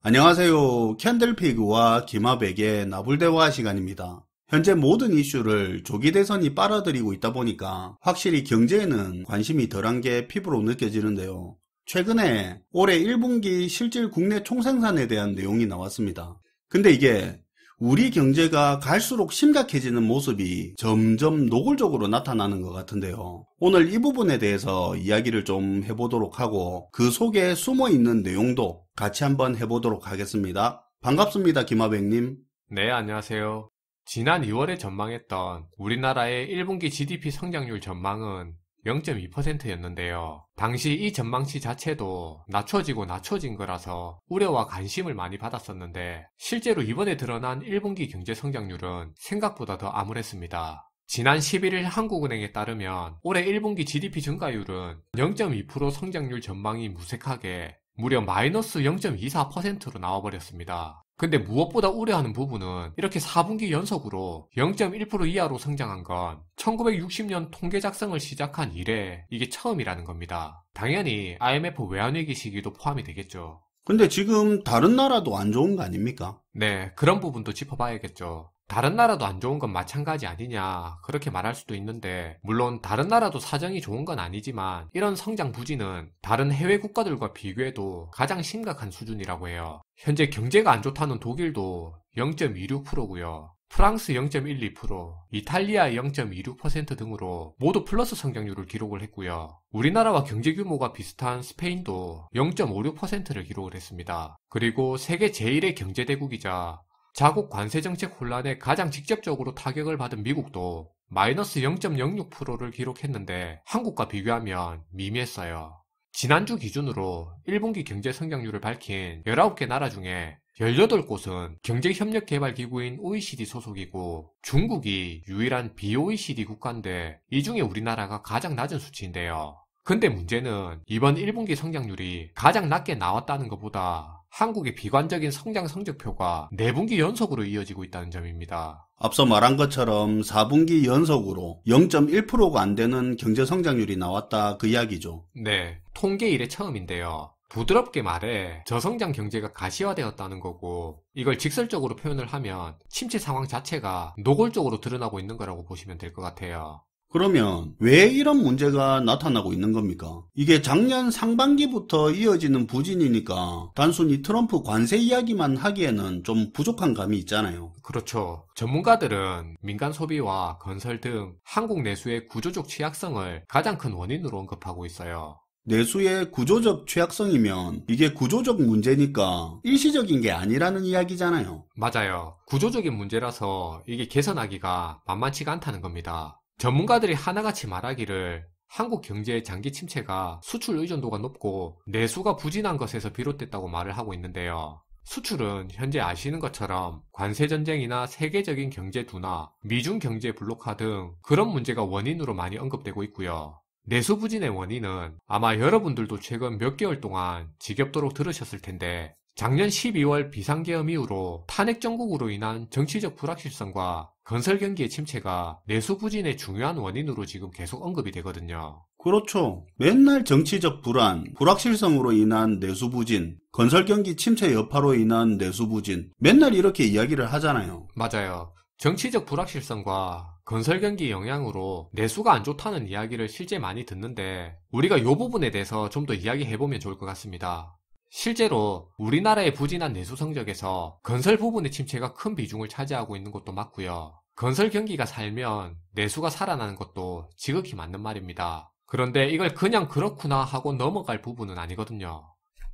안녕하세요. 캔들피그와 김하백의 나불대화 시간입니다. 현재 모든 이슈를 조기 대선이 빨아들이고 있다 보니까 확실히 경제에는 관심이 덜한 게 피부로 느껴지는데요. 최근에 올해 1분기 실질 국내 총생산에 대한 내용이 나왔습니다. 근데 이게 우리 경제가 갈수록 심각해지는 모습이 점점 노골적으로 나타나는 것 같은데요. 오늘 이 부분에 대해서 이야기를 좀 해보도록 하고 그 속에 숨어있는 내용도 같이 한번 해보도록 하겠습니다. 반갑습니다, 김하백님. 네, 안녕하세요. 지난 2월에 전망했던 우리나라의 1분기 GDP 성장률 전망은 0.2%였는데요. 당시 이 전망치 자체도 낮춰진 거라서 우려와 관심을 많이 받았었는데 실제로 이번에 드러난 1분기 경제 성장률은 생각보다 더 암울했습니다. 지난 11일 한국은행에 따르면 올해 1분기 GDP 증가율은 0.2% 성장률 전망이 무색하게 무려 마이너스 0.24%로 나와버렸습니다. 근데 무엇보다 우려하는 부분은 이렇게 4분기 연속으로 0.1% 이하로 성장한 건 1960년 통계 작성을 시작한 이래 이게 처음이라는 겁니다. 당연히 IMF 외환위기 시기도 포함이 되겠죠. 근데 지금 다른 나라도 안 좋은 거 아닙니까? 네, 그런 부분도 짚어봐야겠죠. 다른 나라도 안 좋은 건 마찬가지 아니냐 그렇게 말할 수도 있는데 물론 다른 나라도 사정이 좋은 건 아니지만 이런 성장 부진은 다른 해외 국가들과 비교해도 가장 심각한 수준이라고 해요. 현재 경제가 안 좋다는 독일도 0.26%고요. 프랑스 0.12%, 이탈리아 0.26% 등으로 모두 플러스 성장률을 기록을 했고요. 우리나라와 경제 규모가 비슷한 스페인도 0.56%를 기록을 했습니다. 그리고 세계 제1의 경제대국이자 자국 관세정책 혼란에 가장 직접적으로 타격을 받은 미국도 마이너스 0.06%를 기록했는데 한국과 비교하면 미미했어요. 지난주 기준으로 1분기 경제 성장률을 밝힌 19개 나라 중에 18곳은 경제협력개발기구인 OECD 소속이고 중국이 유일한 BOECD 국가인데 이 중에 우리나라가 가장 낮은 수치인데요. 근데 문제는 이번 1분기 성장률이 가장 낮게 나왔다는 것보다 한국의 비관적인 성장 성적표가 4분기 연속으로 이어지고 있다는 점입니다. 앞서 말한 것처럼 4분기 연속으로 0.1%가 안 되는 경제 성장률이 나왔다 그 이야기죠. 네, 통계 이래 처음인데요. 부드럽게 말해 저성장 경제가 가시화되었다는 거고 이걸 직설적으로 표현을 하면 침체 상황 자체가 노골적으로 드러나고 있는 거라고 보시면 될 것 같아요. 그러면 왜 이런 문제가 나타나고 있는 겁니까? 이게 작년 상반기부터 이어지는 부진이니까 단순히 트럼프 관세 이야기만 하기에는 좀 부족한 감이 있잖아요. 그렇죠. 전문가들은 민간 소비와 건설 등 한국 내수의 구조적 취약성을 가장 큰 원인으로 언급하고 있어요. 내수의 구조적 취약성이면 이게 구조적 문제니까 일시적인 게 아니라는 이야기잖아요. 맞아요. 구조적인 문제라서 이게 개선하기가 만만치가 않다는 겁니다. 전문가들이 하나같이 말하기를 한국 경제의 장기 침체가 수출 의존도가 높고 내수가 부진한 것에서 비롯됐다고 말을 하고 있는데요. 수출은 현재 아시는 것처럼 관세전쟁이나 세계적인 경제 둔화, 미중 경제 블록화 등 그런 문제가 원인으로 많이 언급되고 있고요. 내수 부진의 원인은 아마 여러분들도 최근 몇 개월 동안 지겹도록 들으셨을 텐데 작년 12월 비상계엄 이후로 탄핵 정국으로 인한 정치적 불확실성과 건설 경기의 침체가 내수 부진의 중요한 원인으로 지금 계속 언급이 되거든요. 그렇죠. 맨날 정치적 불안, 불확실성으로 인한 내수 부진, 건설 경기 침체 여파로 인한 내수 부진, 맨날 이렇게 이야기를 하잖아요. 맞아요. 정치적 불확실성과 건설 경기 영향으로 내수가 안 좋다는 이야기를 실제 많이 듣는데 우리가 이 부분에 대해서 좀 더 이야기해보면 좋을 것 같습니다. 실제로 우리나라의 부진한 내수 성적에서 건설 부분의 침체가 큰 비중을 차지하고 있는 것도 맞고요. 건설 경기가 살면 내수가 살아나는 것도 지극히 맞는 말입니다. 그런데 이걸 그냥 그렇구나 하고 넘어갈 부분은 아니거든요.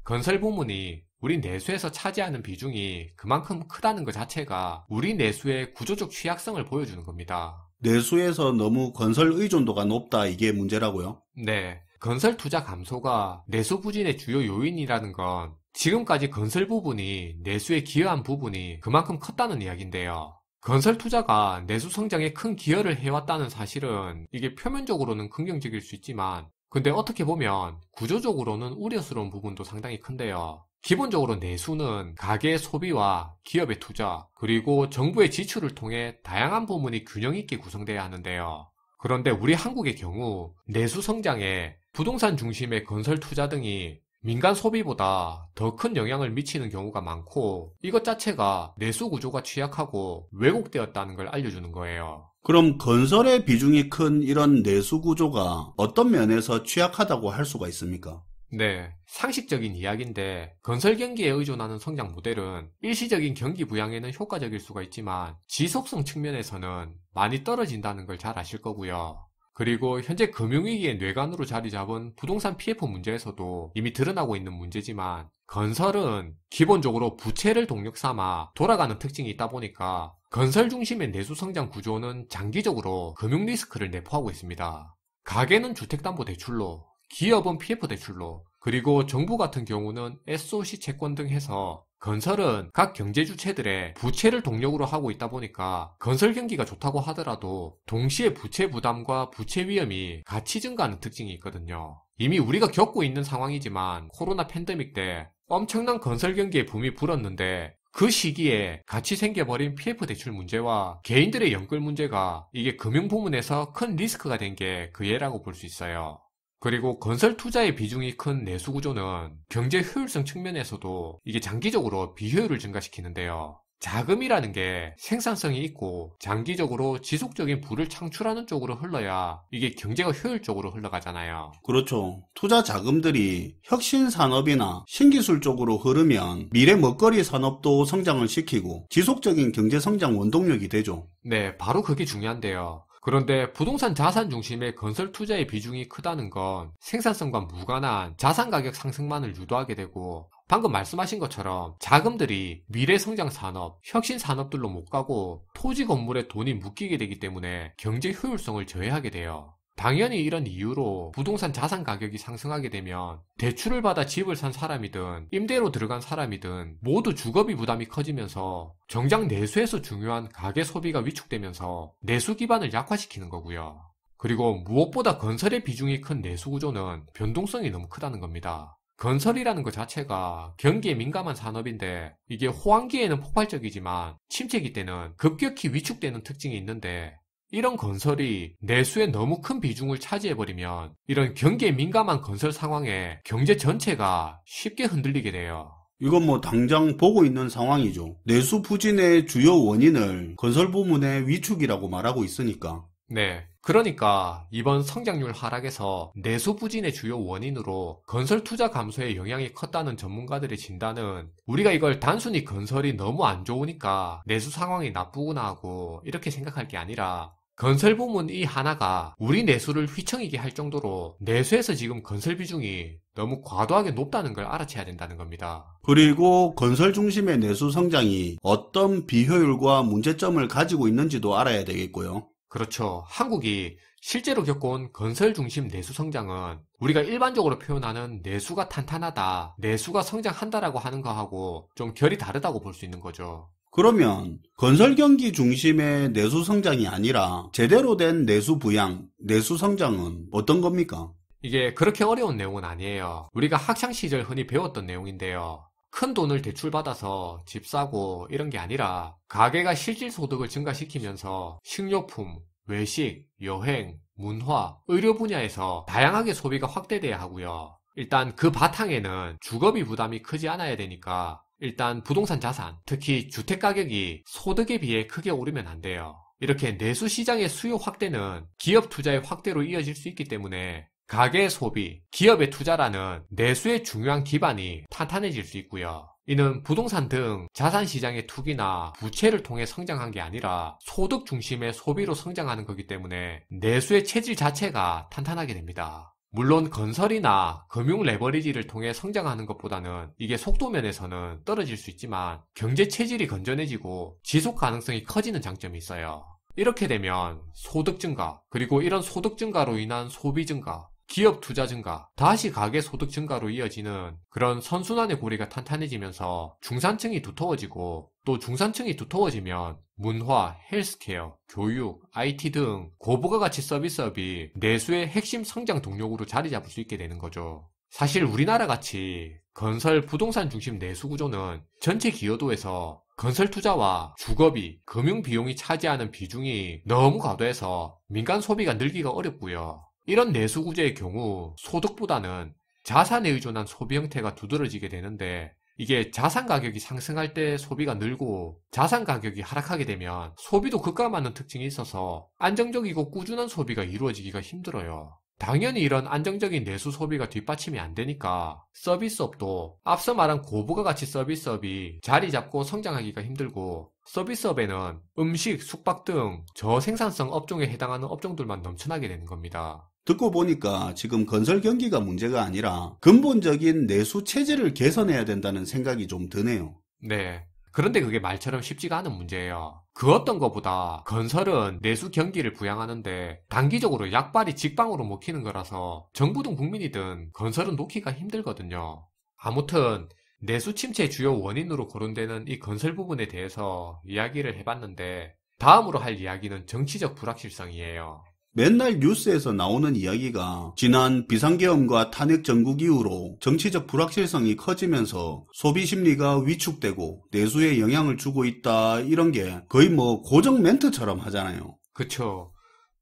건설 부문이 우리 내수에서 차지하는 비중이 그만큼 크다는 것 자체가 우리 내수의 구조적 취약성을 보여주는 겁니다. 내수에서 너무 건설 의존도가 높다 이게 문제라고요? 네. 건설 투자 감소가 내수 부진의 주요 요인이라는 건 지금까지 건설 부분이 내수에 기여한 부분이 그만큼 컸다는 이야기인데요. 건설 투자가 내수 성장에 큰 기여를 해왔다는 사실은 이게 표면적으로는 긍정적일 수 있지만 근데 어떻게 보면 구조적으로는 우려스러운 부분도 상당히 큰데요. 기본적으로 내수는 가계의 소비와 기업의 투자 그리고 정부의 지출을 통해 다양한 부문이 균형 있게 구성돼야 하는데요. 그런데 우리 한국의 경우 내수 성장에 부동산 중심의 건설 투자 등이 민간 소비보다 더 큰 영향을 미치는 경우가 많고 이것 자체가 내수 구조가 취약하고 왜곡되었다는 걸 알려주는 거예요. 그럼 건설의 비중이 큰 이런 내수 구조가 어떤 면에서 취약하다고 할 수가 있습니까? 네, 상식적인 이야기인데 건설 경기에 의존하는 성장 모델은 일시적인 경기 부양에는 효과적일 수가 있지만 지속성 측면에서는 많이 떨어진다는 걸 잘 아실 거고요. 그리고 현재 금융위기의 뇌관으로 자리 잡은 부동산 PF 문제에서도 이미 드러나고 있는 문제지만 건설은 기본적으로 부채를 동력 삼아 돌아가는 특징이 있다 보니까 건설 중심의 내수 성장 구조는 장기적으로 금융 리스크를 내포하고 있습니다. 가계는 주택담보대출로, 기업은 PF대출로, 그리고 정부 같은 경우는 SOC 채권 등 해서 건설은 각 경제주체들의 부채를 동력으로 하고 있다 보니까 건설 경기가 좋다고 하더라도 동시에 부채 부담과 부채 위험이 같이 증가하는 특징이 있거든요. 이미 우리가 겪고 있는 상황이지만 코로나 팬데믹 때 엄청난 건설 경기에 붐이 불었는데 그 시기에 같이 생겨버린 PF 대출 문제와 개인들의 연끌 문제가 이게 금융 부문에서 큰 리스크가 된 게 그 예라고 볼 수 있어요. 그리고 건설 투자의 비중이 큰 내수 구조는 경제 효율성 측면에서도 이게 장기적으로 비효율을 증가시키는데요. 자금이라는 게 생산성이 있고 장기적으로 지속적인 부를 창출하는 쪽으로 흘러야 이게 경제가 효율적으로 흘러가잖아요. 그렇죠. 투자 자금들이 혁신 산업이나 신기술 쪽으로 흐르면 미래 먹거리 산업도 성장을 시키고 지속적인 경제 성장 원동력이 되죠. 네, 바로 그게 중요한데요. 그런데 부동산 자산 중심의 건설 투자의 비중이 크다는 건 생산성과 무관한 자산 가격 상승만을 유도하게 되고 방금 말씀하신 것처럼 자금들이 미래 성장 산업, 혁신 산업들로 못 가고 토지 건물에 돈이 묶이게 되기 때문에 경제 효율성을 저해하게 돼요. 당연히 이런 이유로 부동산 자산 가격이 상승하게 되면 대출을 받아 집을 산 사람이든 임대로 들어간 사람이든 모두 주거비 부담이 커지면서 정작 내수에서 중요한 가계 소비가 위축되면서 내수 기반을 약화시키는 거고요. 그리고 무엇보다 건설의 비중이 큰 내수 구조는 변동성이 너무 크다는 겁니다. 건설이라는 것 자체가 경기에 민감한 산업인데 이게 호황기에는 폭발적이지만 침체기 때는 급격히 위축되는 특징이 있는데 이런 건설이 내수에 너무 큰 비중을 차지해버리면 이런 경기에 민감한 건설 상황에 경제 전체가 쉽게 흔들리게 돼요. 이건 뭐 당장 보고 있는 상황이죠. 내수 부진의 주요 원인을 건설 부문의 위축이라고 말하고 있으니까. 네. 그러니까 이번 성장률 하락에서 내수 부진의 주요 원인으로 건설 투자 감소의 영향이 컸다는 전문가들의 진단은 우리가 이걸 단순히 건설이 너무 안 좋으니까 내수 상황이 나쁘구나 하고 이렇게 생각할 게 아니라 건설 부문 이 하나가 우리 내수를 휘청이게 할 정도로 내수에서 지금 건설 비중이 너무 과도하게 높다는 걸 알아채야 된다는 겁니다. 그리고 건설 중심의 내수 성장이 어떤 비효율과 문제점을 가지고 있는지도 알아야 되겠고요. 그렇죠. 한국이 실제로 겪어온 건설 중심 내수 성장은 우리가 일반적으로 표현하는 내수가 탄탄하다, 내수가 성장한다라고 하는 거하고 좀 결이 다르다고 볼 수 있는 거죠. 그러면 건설 경기 중심의 내수 성장이 아니라 제대로 된 내수 부양, 내수 성장은 어떤 겁니까? 이게 그렇게 어려운 내용은 아니에요. 우리가 학창 시절 흔히 배웠던 내용인데요. 큰 돈을 대출받아서 집 사고 이런 게 아니라 가계가 실질 소득을 증가시키면서 식료품, 외식, 여행, 문화, 의료 분야에서 다양하게 소비가 확대돼야 하고요. 일단 그 바탕에는 주거비 부담이 크지 않아야 되니까 일단 부동산 자산, 특히 주택 가격이 소득에 비해 크게 오르면 안 돼요. 이렇게 내수 시장의 수요 확대는 기업 투자의 확대로 이어질 수 있기 때문에 가계의 소비, 기업의 투자라는 내수의 중요한 기반이 탄탄해질 수 있고요. 이는 부동산 등 자산 시장의 투기나 부채를 통해 성장한 게 아니라 소득 중심의 소비로 성장하는 거기 때문에 내수의 체질 자체가 탄탄하게 됩니다. 물론 건설이나 금융 레버리지를 통해 성장하는 것보다는 이게 속도면에서는 떨어질 수 있지만 경제 체질이 건전해지고 지속 가능성이 커지는 장점이 있어요. 이렇게 되면 소득 증가, 그리고 이런 소득 증가로 인한 소비 증가, 기업 투자 증가, 다시 가계 소득 증가로 이어지는 그런 선순환의 고리가 탄탄해지면서 중산층이 두터워지고 또 중산층이 두터워지면 문화, 헬스케어, 교육, IT 등 고부가 가치 서비스업이 내수의 핵심 성장 동력으로 자리 잡을 수 있게 되는 거죠. 사실 우리나라 같이 건설 부동산 중심 내수 구조는 전체 기여도에서 건설 투자와 주거비, 금융 비용이 차지하는 비중이 너무 과도해서 민간 소비가 늘기가 어렵고요. 이런 내수 구조의 경우 소득보다는 자산에 의존한 소비 형태가 두드러지게 되는데, 이게 자산 가격이 상승할 때 소비가 늘고 자산 가격이 하락하게 되면 소비도 급감하는 특징이 있어서 안정적이고 꾸준한 소비가 이루어지기가 힘들어요. 당연히 이런 안정적인 내수 소비가 뒷받침이 안 되니까 서비스업도 앞서 말한 고부가가치 서비스업이 자리 잡고 성장하기가 힘들고, 서비스업에는 음식, 숙박 등 저생산성 업종에 해당하는 업종들만 넘쳐나게 되는 겁니다. 듣고 보니까 지금 건설 경기가 문제가 아니라 근본적인 내수 체제를 개선해야 된다는 생각이 좀 드네요. 네. 그런데 그게 말처럼 쉽지가 않은 문제예요. 그 어떤 것보다 건설은 내수 경기를 부양하는데 단기적으로 약발이 직방으로 먹히는 거라서 정부든 국민이든 건설은 놓기가 힘들거든요. 아무튼 내수 침체의 주요 원인으로 거론되는 이 건설 부분에 대해서 이야기를 해봤는데, 다음으로 할 이야기는 정치적 불확실성이에요. 맨날 뉴스에서 나오는 이야기가 지난 비상계엄과 탄핵 전국 이후로 정치적 불확실성이 커지면서 소비 심리가 위축되고 내수에 영향을 주고 있다, 이런 게 거의 뭐 고정 멘트처럼 하잖아요. 그쵸.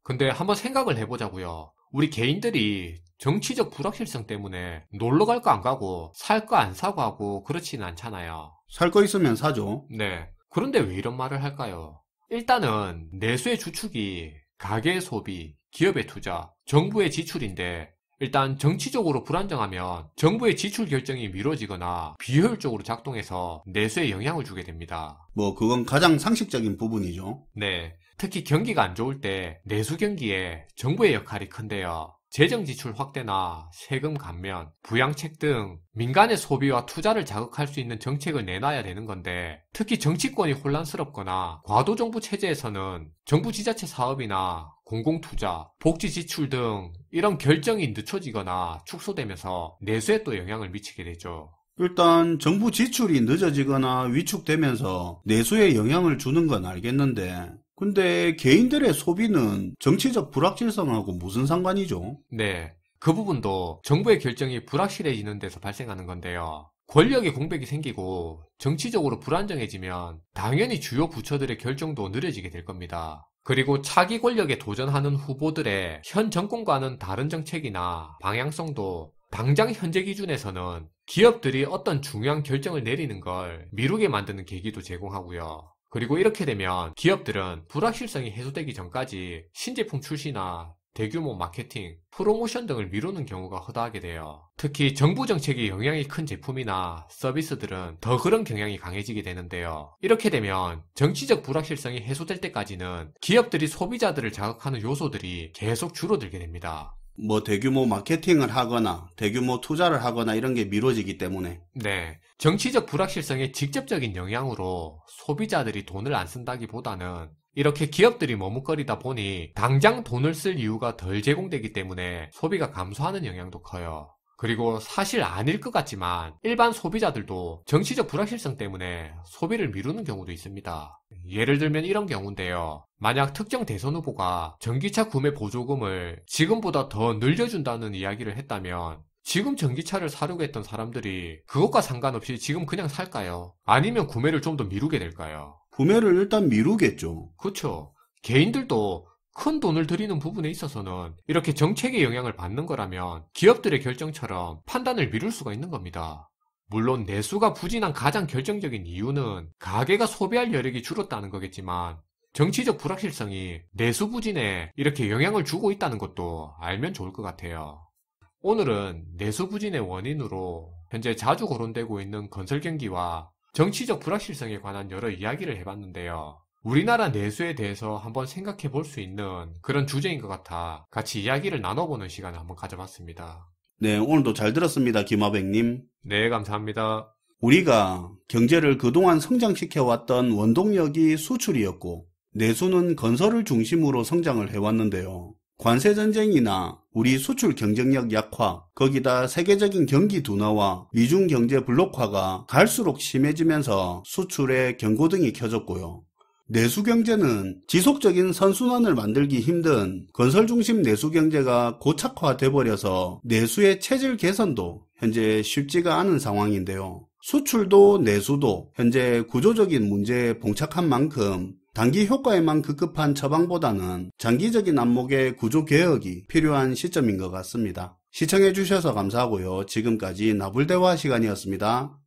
근데 한번 생각을 해보자고요. 우리 개인들이 정치적 불확실성 때문에 놀러 갈 거 안 가고 살 거 안 사고 하고 그렇지는 않잖아요. 살 거 있으면 사죠. 네. 그런데 왜 이런 말을 할까요? 일단은 내수의 주축이 가계의 소비, 기업의 투자, 정부의 지출인데, 일단 정치적으로 불안정하면 정부의 지출 결정이 미뤄지거나 비효율적으로 작동해서 내수에 영향을 주게 됩니다. 뭐 그건 가장 상식적인 부분이죠. 네. 특히 경기가 안 좋을 때 내수 경기에 정부의 역할이 큰데요. 재정 지출 확대나 세금 감면, 부양책 등 민간의 소비와 투자를 자극할 수 있는 정책을 내놔야 되는 건데, 특히 정치권이 혼란스럽거나 과도 정부 체제에서는 정부 지자체 사업이나 공공투자, 복지 지출 등 이런 결정이 늦춰지거나 축소되면서 내수에 또 영향을 미치게 되죠. 일단 정부 지출이 늦어지거나 위축되면서 내수에 영향을 주는 건 알겠는데, 근데 개인들의 소비는 정치적 불확실성하고 무슨 상관이죠? 네. 그 부분도 정부의 결정이 불확실해지는 데서 발생하는 건데요. 권력의 공백이 생기고 정치적으로 불안정해지면 당연히 주요 부처들의 결정도 느려지게 될 겁니다. 그리고 차기 권력에 도전하는 후보들의 현 정권과는 다른 정책이나 방향성도 당장 현재 기준에서는 기업들이 어떤 중요한 결정을 내리는 걸 미루게 만드는 계기도 제공하고요. 그리고 이렇게 되면 기업들은 불확실성이 해소되기 전까지 신제품 출시나 대규모 마케팅, 프로모션 등을 미루는 경우가 허다하게 돼요. 특히 정부 정책에 영향이 큰 제품이나 서비스들은 더 그런 경향이 강해지게 되는데요. 이렇게 되면 정치적 불확실성이 해소될 때까지는 기업들이 소비자들을 자극하는 요소들이 계속 줄어들게 됩니다. 뭐 대규모 마케팅을 하거나 대규모 투자를 하거나 이런 게 미뤄지기 때문에. 네. 정치적 불확실성의 직접적인 영향으로 소비자들이 돈을 안 쓴다기보다는 이렇게 기업들이 머뭇거리다 보니 당장 돈을 쓸 이유가 덜 제공되기 때문에 소비가 감소하는 영향도 커요. 그리고 사실 아닐 것 같지만 일반 소비자들도 정치적 불확실성 때문에 소비를 미루는 경우도 있습니다. 예를 들면 이런 경우인데요. 만약 특정 대선 후보가 전기차 구매 보조금을 지금보다 더 늘려준다는 이야기를 했다면 지금 전기차를 사려고 했던 사람들이 그것과 상관없이 지금 그냥 살까요? 아니면 구매를 좀 더 미루게 될까요? 구매를 일단 미루겠죠. 그렇죠. 개인들도 큰 돈을 들이는 부분에 있어서는 이렇게 정책의 영향을 받는 거라면 기업들의 결정처럼 판단을 미룰 수가 있는 겁니다. 물론 내수가 부진한 가장 결정적인 이유는 가계가 소비할 여력이 줄었다는 거겠지만 정치적 불확실성이 내수 부진에 이렇게 영향을 주고 있다는 것도 알면 좋을 것 같아요. 오늘은 내수 부진의 원인으로 현재 자주 거론되고 있는 건설 경기와 정치적 불확실성에 관한 여러 이야기를 해봤는데요. 우리나라 내수에 대해서 한번 생각해 볼 수 있는 그런 주제인 것 같아 같이 이야기를 나눠보는 시간을 한번 가져봤습니다. 네, 오늘도 잘 들었습니다, 김하백님. 네, 감사합니다. 우리가 경제를 그동안 성장시켜왔던 원동력이 수출이었고 내수는 건설을 중심으로 성장을 해왔는데요. 관세전쟁이나 우리 수출 경쟁력 약화, 거기다 세계적인 경기 둔화와 미중 경제 블록화가 갈수록 심해지면서 수출에 경고등이 켜졌고요. 내수 경제는 지속적인 선순환을 만들기 힘든 건설 중심 내수 경제가 고착화돼 버려서 내수의 체질 개선도 현재 쉽지가 않은 상황인데요. 수출도 내수도 현재 구조적인 문제에 봉착한 만큼 단기 효과에만 급급한 처방보다는 장기적인 안목의 구조 개혁이 필요한 시점인 것 같습니다. 시청해주셔서 감사하고요. 지금까지 나불대화 시간이었습니다.